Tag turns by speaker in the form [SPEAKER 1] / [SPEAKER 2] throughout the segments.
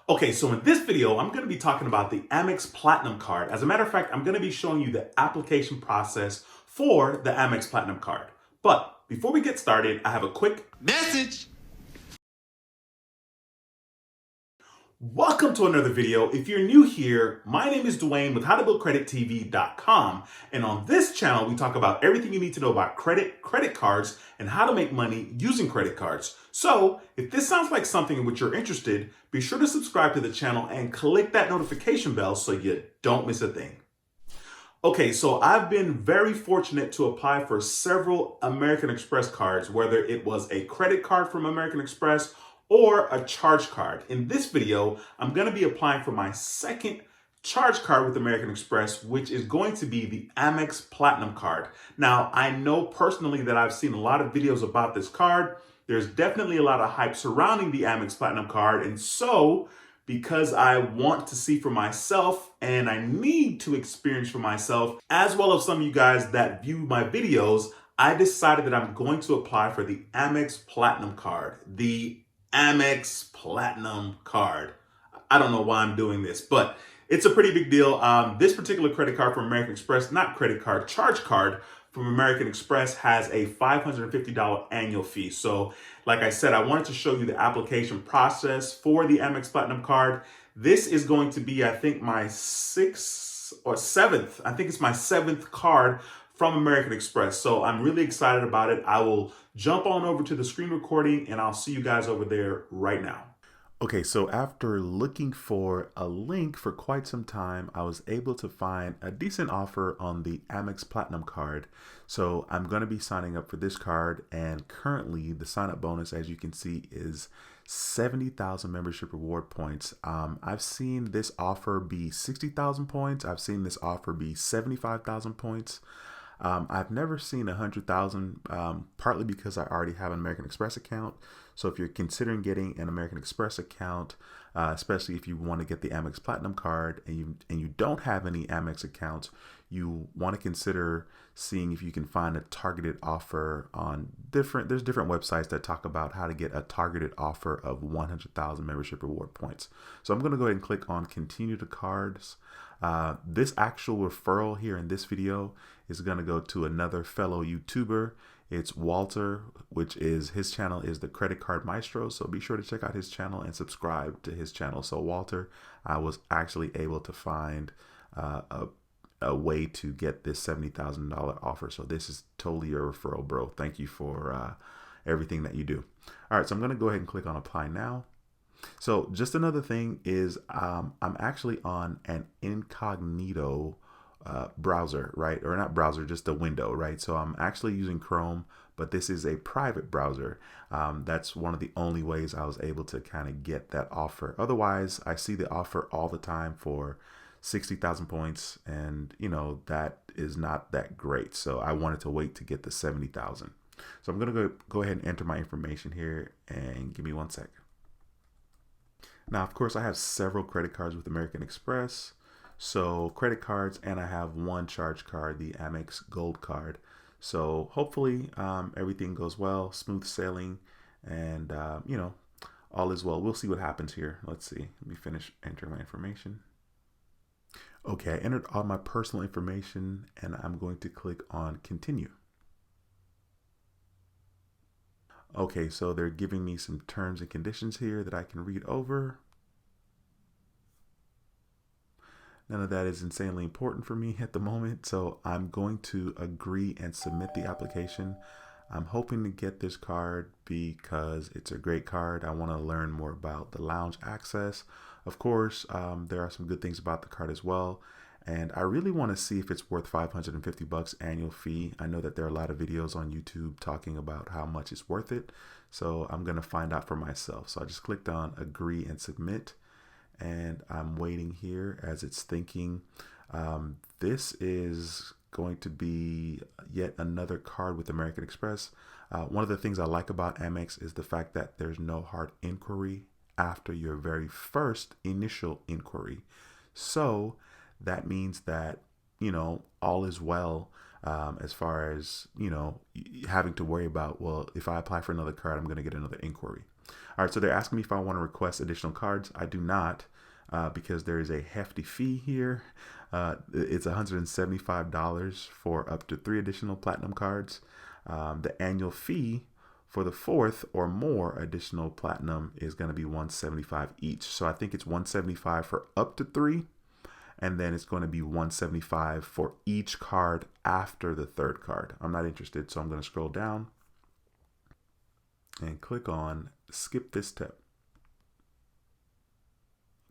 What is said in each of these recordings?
[SPEAKER 1] Okay, so in this video, I'm going to be talking about the Amex Platinum card. As a matter of fact, I'm going to be showing you the application process for the Amex Platinum card. But before we get started, I have a quick
[SPEAKER 2] message.
[SPEAKER 1] welcome to another video. If you're new here, my name is Duane with howtobuildcredittv.com. And on this channel, we talk about everything you need to know about credit cards, and how to make money using credit cards. So if this sounds like something in which you're interested, be sure to subscribe to the channel and click that notification bell so you don't miss a thing. Okay, so I've been very fortunate to apply for several American Express cards, whether it was a credit card from American Express or a charge card. In this video, I'm going to be applying for my second charge card with American Express, which is going to be the Amex Platinum card. Now, I know personally that I've seen a lot of videos about this card. There's definitely a lot of hype surrounding the Amex Platinum card, and so because I want to see for myself and I need to experience for myself, as well as some of you guys that view my videos, I decided that I'm going to apply for the Amex Platinum card. The Amex Platinum card. I don't know why I'm doing this, but it's a pretty big deal. This particular credit card from American Express, not credit card, charge card from American Express, has a $550 annual fee. So like I said, I wanted to show you the application process for the Amex Platinum card. This is going to be, I think, my sixth or seventh. I think it's my seventh card from American Express. So I'm really excited about it. I will jump on over to the screen recording and I'll see you guys over there right now. Okay, so after looking for a link for quite some time, I was able to find a decent offer on the Amex Platinum card. So I'm going to be signing up for this card, and currently the sign-up bonus, as you can see, is 70,000 membership reward points. I've seen this offer be 60,000 points. I've seen this offer be 75,000 points. I've never seen 100,000, partly because I already have an American Express account. So if you're considering getting an American Express account, especially if you want to get the Amex Platinum card and you don't have any Amex accounts, you want to consider seeing if you can find a targeted offer on there's different websites that talk about how to get a targeted offer of 100,000 membership reward points. So I'm going to go ahead and click on continue to cards. This actual referral here in this video is going to go to another fellow YouTuber. It's Walter, which is, his channel is the Credit Card Maestro. So be sure to check out his channel and subscribe to his channel. So Walter, I was actually able to find a way to get this $70,000 offer. So this is totally your referral, bro. Thank you for everything that you do. All right, so I'm going to go ahead and click on apply now. So just another thing is I'm actually on an incognito browser, right? Or not browser, just a window, right? So I'm actually using Chrome, but this is a private browser. That's one of the only ways I was able to kind of get that offer. Otherwise, I see the offer all the time for 60,000 points, and you know, that is not that great. So I wanted to wait to get the 70,000. So I'm going to go ahead and enter my information here, and give me 1 second. Now, of course, I have several credit cards with American Express. So credit cards, and I have one charge card, the Amex Gold card. So hopefully everything goes well, smooth sailing, and you know, all is well. We'll see what happens here. Let's see. Let me finish entering my information. Okay, I entered all my personal information, and I'm going to click on continue. Okay, so they're giving me some terms and conditions here that I can read over. None of that is insanely important for me at the moment, so I'm going to agree and submit the application. I'm hoping to get this card because it's a great card. I want to learn more about the lounge access. Of course, there are some good things about the card as well. And I really want to see if it's worth $550 annual fee. I know that there are a lot of videos on YouTube talking about how much it's worth it. So I'm going to find out for myself. So I just clicked on agree and submit. And I'm waiting here as it's thinking. This is going to be yet another card with American Express. One of the things I like about Amex is the fact that there's no hard inquiry after your very first initial inquiry. So that means that, you know, all is well as far as, you know, having to worry about, well, if I apply for another card, I'm going to get another inquiry. All right, so they're asking me if I want to request additional cards. I do not, because there is a hefty fee here. It's $175 for up to 3 additional platinum cards. The annual fee for the 4th or more additional platinum is going to be $175 each. So I think it's $175 for up to 3, and then it's going to be $175 for each card after the 3rd card. I'm not interested, so I'm going to scroll down and click on skip this step.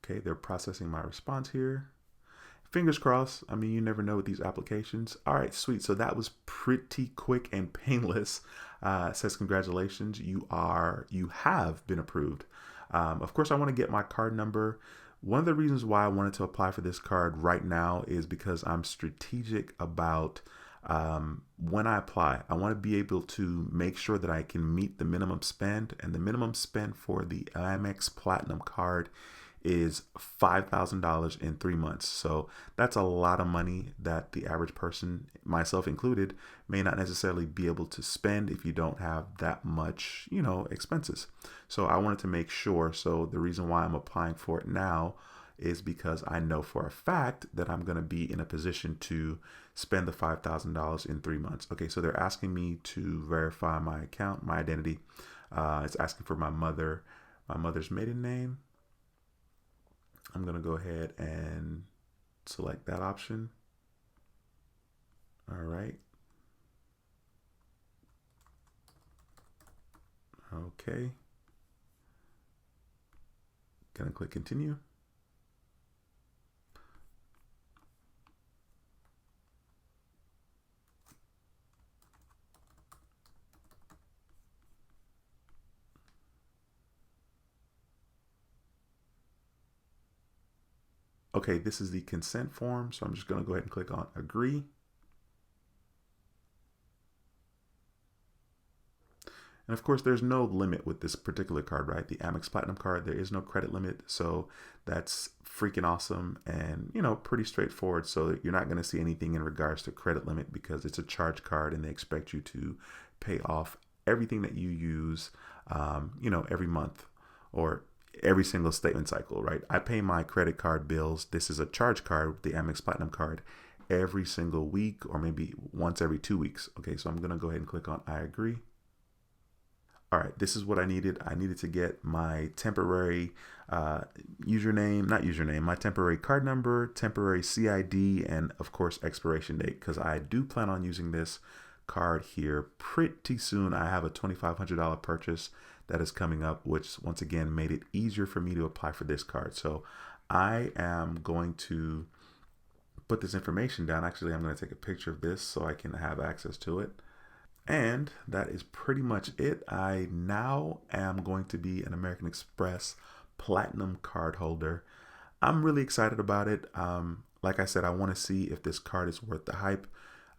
[SPEAKER 1] Okay, they're processing my response here. Fingers crossed. I mean, you never know with these applications. All right, sweet. So that was pretty quick and painless. It says congratulations, you have been approved. Of course, I want to get my card number. One of the reasons why I wanted to apply for this card right now is because I'm strategic about when I apply. I want to be able to make sure that I can meet the minimum spend, and the minimum spend for the Amex Platinum card is $5,000 in 3 months. So that's a lot of money that the average person, myself included, may not necessarily be able to spend if you don't have that much, expenses. So I wanted to make sure. So the reason why I'm applying for it now is because I know for a fact that I'm going to be in a position to spend the $5,000 in 3 months. Okay, so they're asking me to verify my account, my identity. It's asking for my mother's maiden name. I'm going to go ahead and select that option. All right. Okay. Going to click continue. Okay, this is the consent form, so I'm just going to go ahead and click on agree. And of course, there's no limit with this particular card, right? The Amex Platinum card, there is no credit limit, so that's freaking awesome and, pretty straightforward. So you're not going to see anything in regards to credit limit because it's a charge card and they expect you to pay off everything that you use, every month or every single statement cycle, right? I pay my credit card bills. This is a charge card, the Amex Platinum card, every single week or maybe once every 2 weeks. Okay, so I'm going to go ahead and click on I agree. All right, this is what I needed. I needed to get my temporary my temporary card number, temporary CID, and of course, expiration date, because I do plan on using this card here pretty soon. I have a $2,500 purchase that is coming up, which once again made it easier for me to apply for this card. So I am going to put this information down. Actually, I'm going to take a picture of this so I can have access to it. And that is pretty much it. I now am going to be an American Express Platinum card holder. I'm really excited about it. Like I said, I want to see if this card is worth the hype.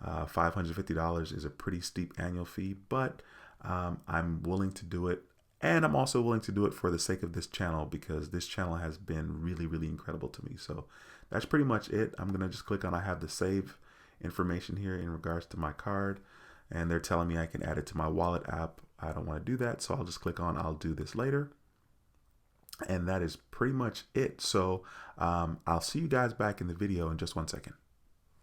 [SPEAKER 1] $550 is a pretty steep annual fee, but I'm willing to do it. And I'm also willing to do it for the sake of this channel because this channel has been really, really incredible to me. So that's pretty much it. I'm going to just click on I have the save information here in regards to my card. And they're telling me I can add it to my wallet app. I don't want to do that. So I'll just click on I'll do this later. And that is pretty much it. So I'll see you guys back in the video in just 1 second.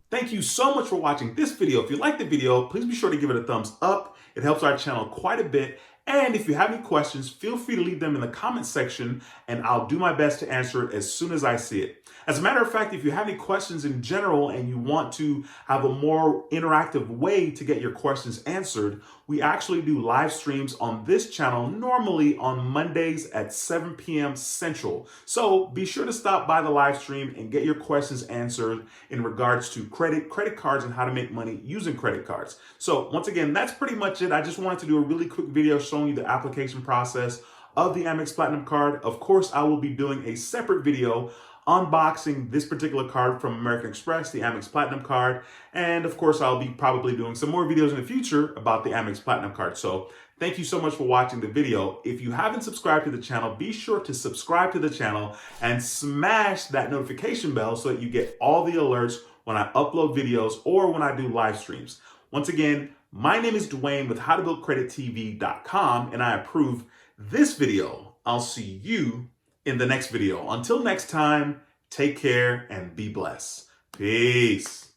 [SPEAKER 1] Thank you so much for watching this video. If you liked the video, please be sure to give it a thumbs up. It helps our channel quite a bit. And if you have any questions, feel free to leave them in the comment section and I'll do my best to answer it as soon as I see it. As a matter of fact, if you have any questions in general and you want to have a more interactive way to get your questions answered, we actually do live streams on this channel normally on Mondays at 7 p.m. Central. So be sure to stop by the live stream and get your questions answered in regards to credit cards and how to make money using credit cards. So once again, that's pretty much it. I just wanted to do a really quick video showing you the application process of the Amex Platinum card. Of course, I will be doing a separate video unboxing this particular card from American Express, the Amex Platinum card. And of course, I'll be probably doing some more videos in the future about the Amex Platinum card. So thank you so much for watching the video. If you haven't subscribed to the channel, be sure to subscribe to the channel and smash that notification bell so that you get all the alerts when I upload videos or when I do live streams. Once again, my name is Duane with howtobuildcredittv.com and I approve this video. I'll see you in the next video. Until next time, take care and be blessed. Peace.